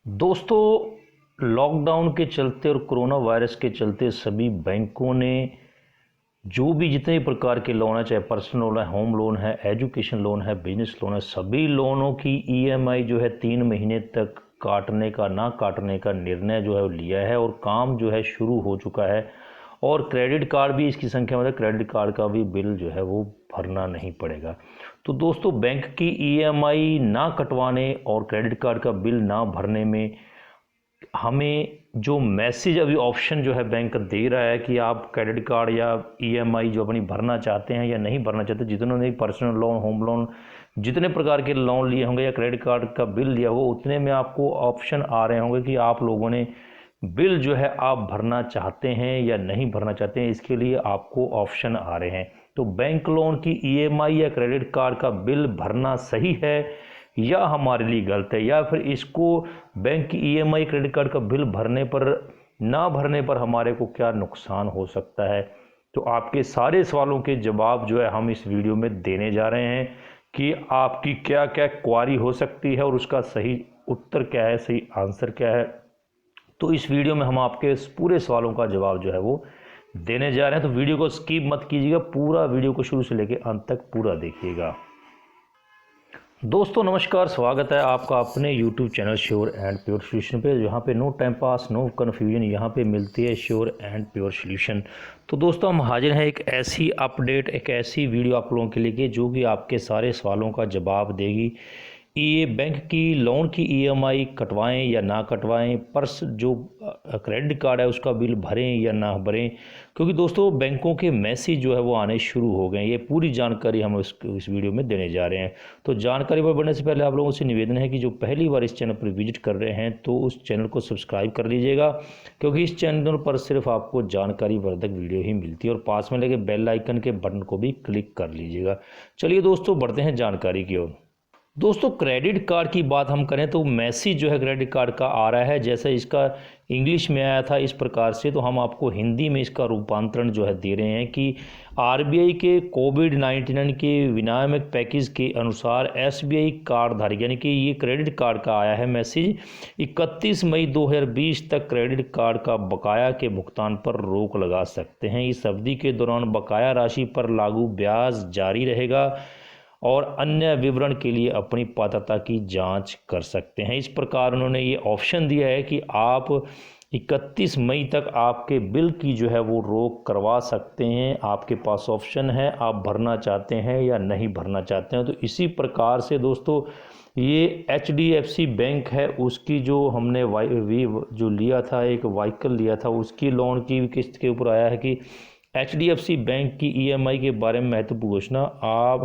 दोस्तों, लॉकडाउन के चलते और कोरोना वायरस के चलते सभी बैंकों ने जो भी जितने प्रकार के लोन है, चाहे पर्सनल लोन है, होम लोन है, एजुकेशन लोन है, बिजनेस लोन है, सभी लोनों की ईएमआई जो है 3 महीने तक काटने का ना काटने का निर्णय जो है वो लिया है और काम जो है शुरू हो चुका है। और क्रेडिट कार्ड भी इसकी संख्या में, क्रेडिट कार्ड का भी बिल जो है वो भरना नहीं पड़ेगा। तो दोस्तों, बैंक की ईएमआई ना कटवाने और क्रेडिट कार्ड का बिल ना भरने में हमें जो मैसेज अभी ऑप्शन जो है बैंक दे रहा है कि आप क्रेडिट कार्ड या ईएमआई जो अपनी भरना चाहते हैं या नहीं भरना चाहते, जितने भी पर्सनल लोन, होम लोन, जितने प्रकार के लोन लिए होंगे या क्रेडिट कार्ड का बिल लिया होगा, उतने में आपको ऑप्शन आ रहे होंगे कि आप लोगों ने बिल जो है आप भरना चाहते हैं या नहीं भरना चाहते हैं। इसके लिए आपको ऑप्शन आ रहे हैं। तो बैंक लोन की ईएमआई या क्रेडिट कार्ड का बिल भरना सही है या हमारे लिए गलत है, या फिर इसको बैंक की ईएमआई क्रेडिट कार्ड का बिल भरने पर ना भरने पर हमारे को क्या नुकसान हो सकता है। तो आपके सारे सवालों के जवाब जो है हम इस वीडियो में देने जा रहे हैं कि आपकी क्या क्या क्वारी हो सकती है और उसका सही उत्तर क्या है, सही आंसर क्या है। तो इस वीडियो में हम आपके पूरे सवालों का जवाब जो है वो देने जा रहे हैं। तो वीडियो को स्किप मत कीजिएगा, पूरा वीडियो को शुरू से लेकर अंत तक पूरा देखिएगा। दोस्तों नमस्कार, स्वागत है आपका अपने YouTube channel sure and pure solution पे, जहाँ पे no time pass, no confusion, यहाँ पे मिलती है श्योर एंड प्योर सोल्यूशन। तो दोस्तों, हम हाजिर हैं एक ऐसी अपडेट, एक ऐसी वीडियो आप लोगों के लिए जो कि आपके सारे सवालों का जवाब देगी। ये बैंक की लोन की ईएमआई कटवाएं या ना कटवाएं, पर्स जो क्रेडिट कार्ड है उसका बिल भरें या ना भरें, क्योंकि दोस्तों बैंकों के मैसेज जो है वो आने शुरू हो गए। ये पूरी जानकारी हम इस वीडियो में देने जा रहे हैं। तो जानकारी पर बढ़ने से पहले आप लोगों से निवेदन है कि जो पहली बार इस चैनल पर विजिट कर रहे हैं तो उस चैनल को सब्सक्राइब कर लीजिएगा, क्योंकि इस चैनल पर सिर्फ आपको जानकारी वर्धक वीडियो ही मिलती है। और पास में लगे बेल आइकन के बटन को भी क्लिक कर लीजिएगा। चलिए दोस्तों, बढ़ते हैं जानकारी की ओर। दोस्तों, क्रेडिट कार्ड की बात हम करें तो मैसेज जो है क्रेडिट कार्ड का आ रहा है, जैसे इसका इंग्लिश में आया था इस प्रकार से, तो हम आपको हिंदी में इसका रूपांतरण जो है दे रहे हैं कि आरबीआई के कोविड-19 के विनियामक पैकेज के अनुसार एसबीआई कार्ड धारक, यानी कि ये क्रेडिट कार्ड का आया है मैसेज, 31 मई 2020 तक क्रेडिट कार्ड का बकाया के भुगतान पर रोक लगा सकते हैं। इस अवधि के दौरान बकाया राशि पर लागू ब्याज जारी रहेगा और अन्य विवरण के लिए अपनी पात्रता की जांच कर सकते हैं। इस प्रकार उन्होंने ये ऑप्शन दिया है कि आप 31 मई तक आपके बिल की जो है वो रोक करवा सकते हैं। आपके पास ऑप्शन है, आप भरना चाहते हैं या नहीं भरना चाहते हैं। तो इसी प्रकार से दोस्तों, ये एचडीएफसी बैंक है, उसकी जो हमने जो लिया था, एक व्हीकल लिया था, उसकी लोन की किस्त के ऊपर आया है कि एचडीएफसी बैंक की ईएमआई के बारे में महत्वपूर्ण घोषणा।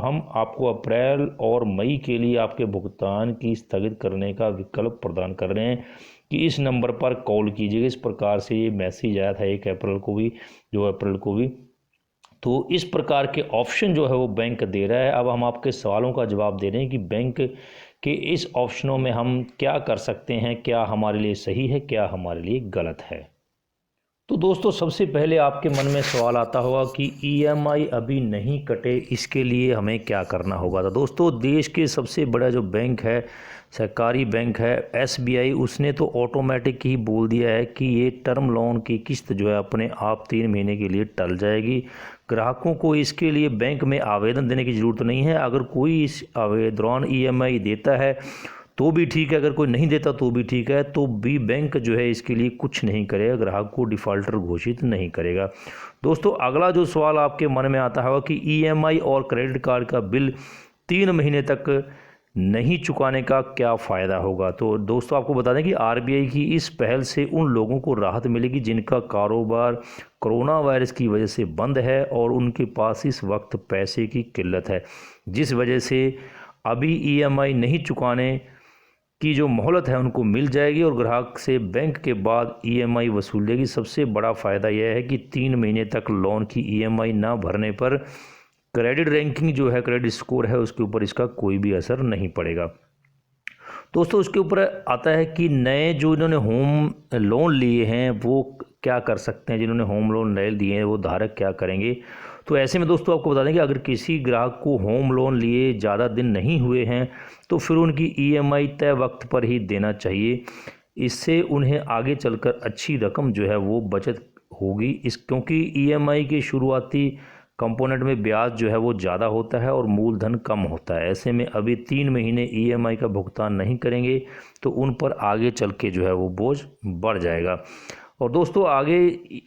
हम आपको अप्रैल और मई के लिए आपके भुगतान की स्थगित करने का विकल्प प्रदान कर रहे हैं कि इस नंबर पर कॉल कीजिएगा। इस प्रकार से ये मैसेज आया था 1 अप्रैल को भी, 2 अप्रैल को भी। तो इस प्रकार के ऑप्शन जो है वो बैंक दे रहा है। अब हम आपके सवालों का जवाब दे रहे हैं कि बैंक के इस ऑप्शनों में हम क्या कर सकते हैं, क्या हमारे लिए सही है, क्या हमारे लिए गलत है। तो दोस्तों, सबसे पहले आपके मन में सवाल आता होगा कि ईएमआई अभी नहीं कटे, इसके लिए हमें क्या करना होगा। तो दोस्तों, देश के सबसे बड़ा जो बैंक है, सरकारी बैंक है एसबीआई, उसने तो ऑटोमेटिक ही बोल दिया है कि ये टर्म लोन की किस्त जो है अपने आप 3 महीने के लिए टल जाएगी। ग्राहकों को इसके लिए बैंक में आवेदन देने की ज़रूरत नहीं है। अगर कोई इस दौरान ईएमआई देता है तो भी ठीक है, अगर कोई नहीं देता तो भी ठीक है, तो भी बैंक जो है इसके लिए कुछ नहीं करेगा, ग्राहक को डिफ़ॉल्टर घोषित नहीं करेगा। दोस्तों, अगला जो सवाल आपके मन में आता है कि ईएमआई और क्रेडिट कार्ड का बिल 3 महीने तक नहीं चुकाने का क्या फ़ायदा होगा। तो दोस्तों, आपको बता दें कि आरबीआई की इस पहल से उन लोगों को राहत मिलेगी जिनका कारोबार कोरोना वायरस की वजह से बंद है और उनके पास इस वक्त पैसे की किल्लत है, जिस वजह से अभी ईएमआई नहीं चुकाने की जो मोहलत है उनको मिल जाएगी और ग्राहक से बैंक के बाद ईएमआई वसूल लेगी। सबसे बड़ा फ़ायदा यह है कि 3 महीने तक लोन की ईएमआई ना भरने पर क्रेडिट रैंकिंग जो है, क्रेडिट स्कोर है, उसके ऊपर इसका कोई भी असर नहीं पड़ेगा। दोस्तों, उसके ऊपर आता है कि नए जो इन्होंने होम लोन लिए हैं वो क्या कर सकते हैं। जिन्होंने होम लोन नए लिए हैं वो धारक क्या करेंगे। तो ऐसे में दोस्तों, आपको बता दें कि अगर किसी ग्राहक को होम लोन लिए ज़्यादा दिन नहीं हुए हैं तो फिर उनकी ईएमआई तय वक्त पर ही देना चाहिए। इससे उन्हें आगे चलकर अच्छी रकम जो है वो बचत होगी। क्योंकि ईएमआई के शुरुआती कंपोनेंट में ब्याज जो है वो ज़्यादा होता है और मूलधन कम होता है। ऐसे में अभी 3 महीने ईएमआई का भुगतान नहीं करेंगे तो उन पर आगे चल के जो है वो बोझ बढ़ जाएगा। और दोस्तों आगे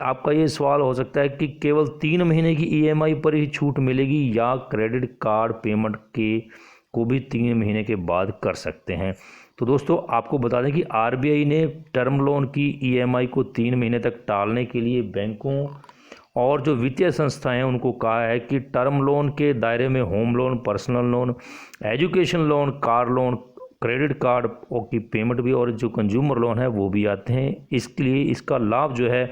आपका ये सवाल हो सकता है कि केवल 3 महीने की ईएमआई पर ही छूट मिलेगी या क्रेडिट कार्ड पेमेंट को भी 3 महीने के बाद कर सकते हैं। तो दोस्तों आपको बता दें कि आरबीआई ने टर्म लोन की ईएमआई को 3 महीने तक टालने के लिए बैंकों और जो वित्तीय संस्थाएं हैं उनको कहा है कि टर्म लोन के दायरे में home loan, personal loan, education loan, car loan, credit card की पेमेंट भी और जो कंज्यूमर लोन है वो भी आते हैं। इसके लिए इसका लाभ जो है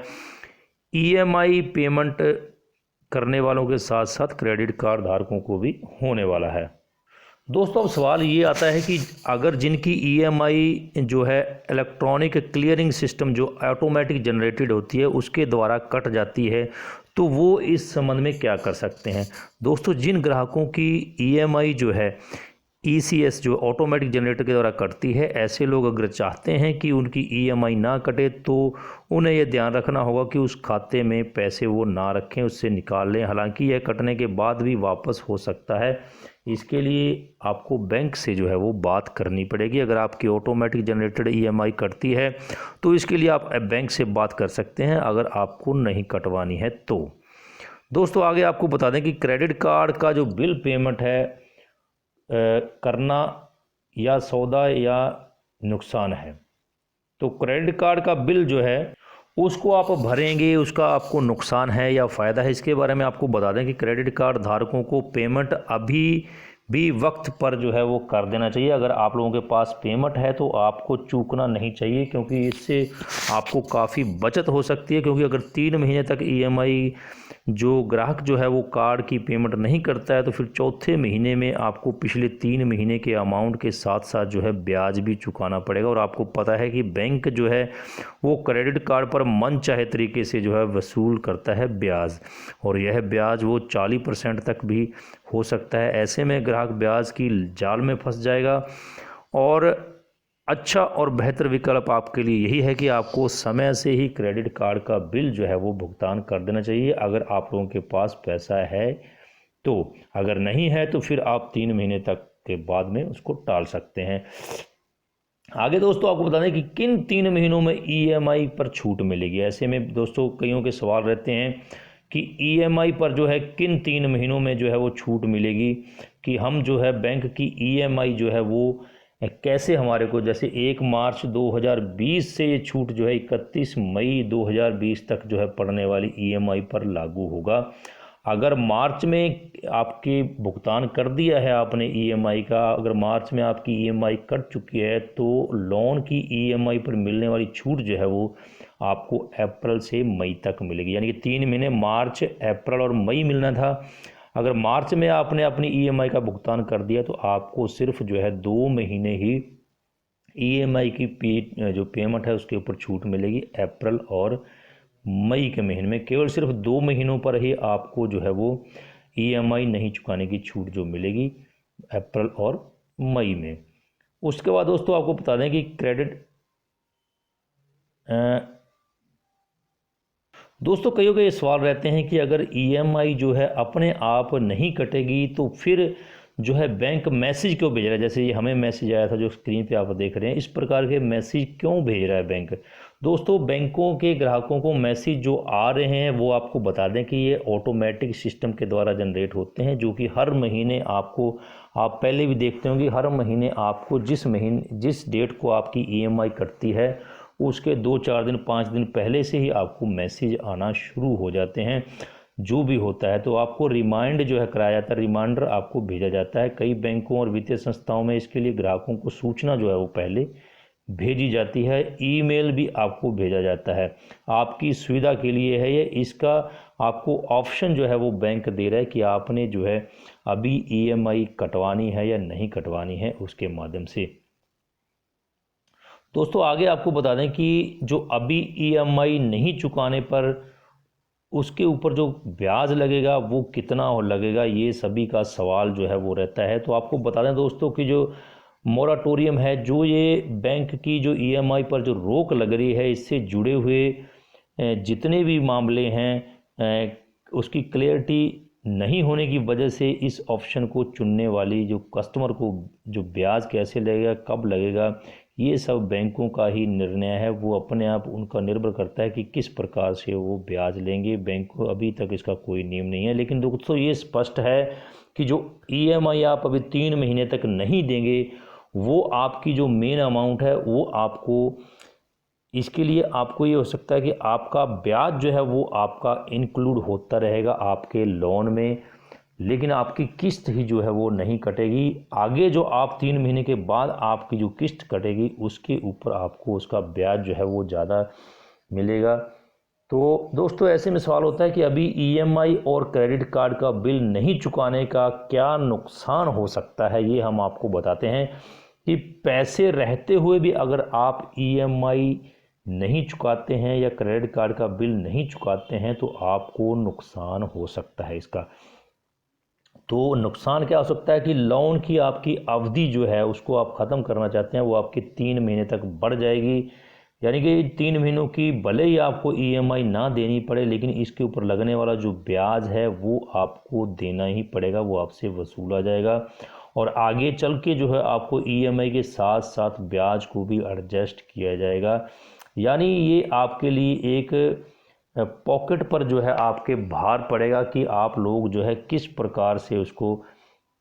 ईएमआई पेमेंट करने वालों के साथ साथ क्रेडिट कार्ड धारकों को भी होने वाला है। दोस्तों अब सवाल ये आता है कि अगर जिनकी ईएमआई जो है इलेक्ट्रॉनिक क्लियरिंग सिस्टम जो ऑटोमेटिक जनरेटेड होती है उसके द्वारा कट जाती है तो वो इस संबंध में क्या कर सकते हैं। दोस्तों जिन ग्राहकों की ईएमआई जो है ईसीएस जो ऑटोमेटिक जनरेटर के द्वारा कटती है, ऐसे लोग अगर चाहते हैं कि उनकी ईएमआई ना कटे तो उन्हें यह ध्यान रखना होगा कि उस खाते में पैसे वो ना रखें, उससे निकाल लें। हालांकि यह कटने के बाद भी वापस हो सकता है। इसके लिए आपको बैंक से जो है वो बात करनी पड़ेगी। अगर आपकी ऑटोमेटिक जनरेटेड ईएमआई कटती है तो इसके लिए आप बैंक से बात कर सकते हैं अगर आपको नहीं कटवानी है तो। दोस्तों आगे आपको बता दें कि क्रेडिट कार्ड का जो बिल पेमेंट है करना या सौदा या नुकसान है। तो क्रेडिट कार्ड का बिल जो है उसको आप भरेंगे, उसका आपको नुकसान है या फ़ायदा है, इसके बारे में आपको बता दें कि क्रेडिट कार्ड धारकों को पेमेंट अभी भी वक्त पर जो है वो कर देना चाहिए। अगर आप लोगों के पास पेमेंट है तो आपको चूकना नहीं चाहिए, क्योंकि इससे आपको काफ़ी बचत हो सकती है। क्योंकि अगर 3 महीने तक ईएमआई जो ग्राहक जो है वो कार्ड की पेमेंट नहीं करता है तो फिर चौथे महीने में आपको पिछले 3 महीने के अमाउंट के साथ साथ जो है ब्याज भी चुकाना पड़ेगा। और आपको पता है कि बैंक जो है वो क्रेडिट कार्ड पर मनचाहे तरीके से जो है वसूल करता है ब्याज, और यह ब्याज वो 40% तक भी हो सकता है। ऐसे में ग्राहक ब्याज की जाल में फंस जाएगा। और अच्छा और बेहतर विकल्प आपके लिए यही है कि आपको समय से ही क्रेडिट कार्ड का बिल जो है वो भुगतान कर देना चाहिए अगर आप लोगों के पास पैसा है तो। अगर नहीं है तो फिर आप 3 महीने तक के बाद में उसको टाल सकते हैं। आगे दोस्तों आपको बता दें कि किन 3 महीनों में ईएमआई पर छूट मिलेगी। ऐसे में दोस्तों कईयों के सवाल रहते हैं कि ईएमआई पर जो है किन 3 महीनों में जो है वो छूट मिलेगी, कि हम जो है बैंक की ईएमआई जो है वो कैसे हमारे को, जैसे 1 मार्च 2020 से ये छूट जो है 31 मई 2020 तक जो है पड़ने वाली ईएमआई पर लागू होगा। अगर मार्च में आपके भुगतान कर दिया है आपने ईएमआई का, अगर मार्च में आपकी ईएमआई कट चुकी है तो लोन की ईएमआई पर मिलने वाली छूट जो है वो आपको अप्रैल से मई तक मिलेगी। यानी कि 3 महीने मार्च, अप्रैल और मई मिलना था। अगर मार्च में आपने अपनी ईएमआई का भुगतान कर दिया तो आपको सिर्फ जो है 2 महीने ही ईएमआई की जो पेमेंट है उसके ऊपर छूट मिलेगी। अप्रैल और मई के महीने में केवल सिर्फ 2 महीनों पर ही आपको जो है वो ईएमआई नहीं चुकाने की छूट जो मिलेगी, अप्रैल और मई में। उसके बाद दोस्तों आपको बता दें कि दोस्तों कईयों के ये सवाल रहते हैं कि अगर ईएमआई जो है अपने आप नहीं कटेगी तो फिर जो है बैंक मैसेज क्यों भेज रहा है। जैसे ये हमें मैसेज आया था जो स्क्रीन पे आप देख रहे हैं, इस प्रकार के मैसेज क्यों भेज रहा है बैंक। दोस्तों बैंकों के ग्राहकों को मैसेज जो आ रहे हैं वो आपको बता दें कि ये ऑटोमेटिक सिस्टम के द्वारा जनरेट होते हैं, जो कि हर महीने आपको, आप पहले भी देखते होंगे, हर महीने आपको जिस डेट को आपकी ईएमआई कटती है उसके 2-4 दिन 5 दिन पहले से ही आपको मैसेज आना शुरू हो जाते हैं जो भी होता है। तो आपको रिमाइंड जो है कराया जाता है, रिमाइंडर आपको भेजा जाता है। कई बैंकों और वित्तीय संस्थाओं में इसके लिए ग्राहकों को सूचना जो है वो पहले भेजी जाती है, ईमेल भी आपको भेजा जाता है। आपकी सुविधा के लिए है ये, इसका आपको ऑप्शन जो है वो बैंक दे रहा है कि आपने जो है अभी ईएमआई कटवानी है या नहीं कटवानी है उसके माध्यम से। दोस्तों आगे आपको बता दें कि जो अभी ईएमआई नहीं चुकाने पर उसके ऊपर जो ब्याज लगेगा वो कितना और लगेगा, ये सभी का सवाल जो है वो रहता है। तो आपको बता दें दोस्तों कि जो मोराटोरियम है, जो ये बैंक की जो ईएमआई पर जो रोक लग रही है, इससे जुड़े हुए जितने भी मामले हैं उसकी क्लियरिटी नहीं होने की वजह से इस ऑप्शन को चुनने वाली जो कस्टमर को जो ब्याज कैसे लगेगा, कब लगेगा, ये सब बैंकों का ही निर्णय है। वो अपने आप उनका निर्भर करता है कि किस प्रकार से वो ब्याज लेंगे। बैंक को अभी तक इसका कोई नियम नहीं है, लेकिन दोस्तों ये स्पष्ट है कि जो ईएमआई आप अभी 3 महीने तक नहीं देंगे, वो आपकी जो मेन अमाउंट है वो आपको, इसके लिए आपको ये हो सकता है कि आपका ब्याज जो है वो आपका इंक्लूड होता रहेगा आपके लोन में, लेकिन आपकी किस्त ही जो है वो नहीं कटेगी। आगे जो आप 3 महीने के बाद आपकी जो किस्त कटेगी उसके ऊपर आपको उसका ब्याज जो है वो ज़्यादा मिलेगा। तो दोस्तों ऐसे में सवाल होता है कि अभी ईएमआई और क्रेडिट कार्ड का बिल नहीं चुकाने का क्या नुकसान हो सकता है, ये हम आपको बताते हैं कि पैसे रहते हुए भी अगर आप ईएमआई नहीं चुकाते हैं या क्रेडिट कार्ड का बिल नहीं चुकाते हैं तो आपको नुकसान हो सकता है इसका। तो नुकसान क्या हो सकता है कि लोन की आपकी अवधि जो है उसको आप ख़त्म करना चाहते हैं, वो आपकी 3 महीने तक बढ़ जाएगी। यानी कि 3 महीनों की भले ही आपको ईएमआई ना देनी पड़े, लेकिन इसके ऊपर लगने वाला जो ब्याज है वो आपको देना ही पड़ेगा, वो आपसे वसूला जाएगा। और आगे चल के जो है आपको ईएमआई के साथ साथ ब्याज को भी एडजस्ट किया जाएगा। यानी ये आपके लिए एक पॉकेट पर जो है आपके भार पड़ेगा कि आप लोग जो है किस प्रकार से उसको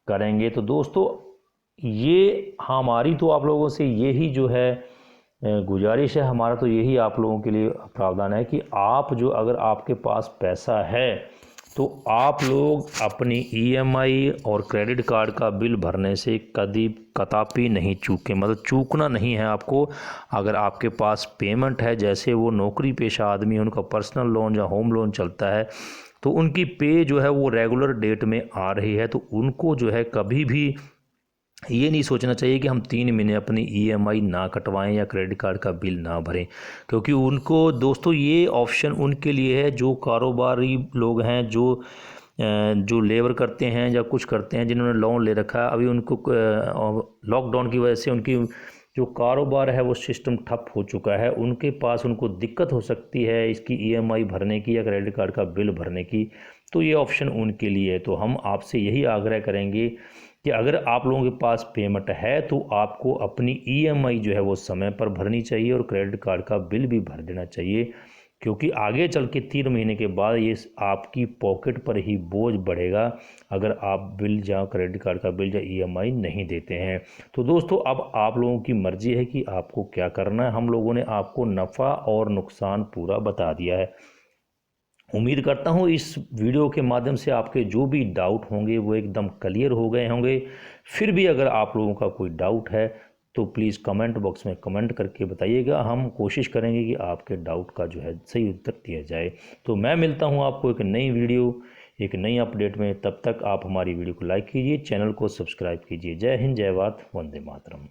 करेंगे। तो दोस्तों ये हमारी तो आप लोगों से यही जो है गुजारिश है, हमारा तो यही आप लोगों के लिए प्रावधान है कि आप जो अगर आपके पास पैसा है तो आप लोग अपनी ईएमआई और क्रेडिट कार्ड का बिल भरने से कदापि नहीं चूकें, मतलब चूकना नहीं है आपको। अगर आपके पास पेमेंट है, जैसे वो नौकरी पेशा आदमी, उनका पर्सनल लोन या होम लोन चलता है, तो उनकी पे जो है वो रेगुलर डेट में आ रही है, तो उनको जो है कभी भी ये नहीं सोचना चाहिए कि हम 3 महीने अपनी ईएमआई ना कटवाएं या क्रेडिट कार्ड का बिल ना भरें, क्योंकि उनको दोस्तों ये ऑप्शन उनके लिए है जो कारोबारी लोग हैं, जो लेबर करते हैं या कुछ करते हैं, जिन्होंने लोन ले रखा है। अभी उनको लॉकडाउन की वजह से उनकी जो कारोबार है वो सिस्टम ठप हो चुका है, उनके पास उनको दिक्कत हो सकती है इसकी ईएमआई भरने की या क्रेडिट कार्ड का बिल भरने की, तो ये ऑप्शन उनके लिए है। तो हम आपसे यही आग्रह करेंगे कि अगर आप लोगों के पास पेमेंट है तो आपको अपनी ईएमआई जो है वो समय पर भरनी चाहिए और क्रेडिट कार्ड का बिल भी भर देना चाहिए, क्योंकि आगे चल के 3 महीने के बाद ये आपकी पॉकेट पर ही बोझ बढ़ेगा अगर आप बिल या क्रेडिट कार्ड का बिल या ईएमआई नहीं देते हैं। तो दोस्तों अब आप लोगों की मर्जी है कि आपको क्या करना है। हम लोगों ने आपको नफ़ा और नुकसान पूरा बता दिया है। उम्मीद करता हूँ इस वीडियो के माध्यम से आपके जो भी डाउट होंगे वो एकदम क्लियर हो गए होंगे। फिर भी अगर आप लोगों का कोई डाउट है तो प्लीज़ कमेंट बॉक्स में कमेंट करके बताइएगा, हम कोशिश करेंगे कि आपके डाउट का जो है सही उत्तर दिया जाए। तो मैं मिलता हूँ आपको एक नई वीडियो, एक नई अपडेट में। तब तक आप हमारी वीडियो को लाइक कीजिए, चैनल को सब्सक्राइब कीजिए। जय हिंद, जय भारत, वंदे मातरम।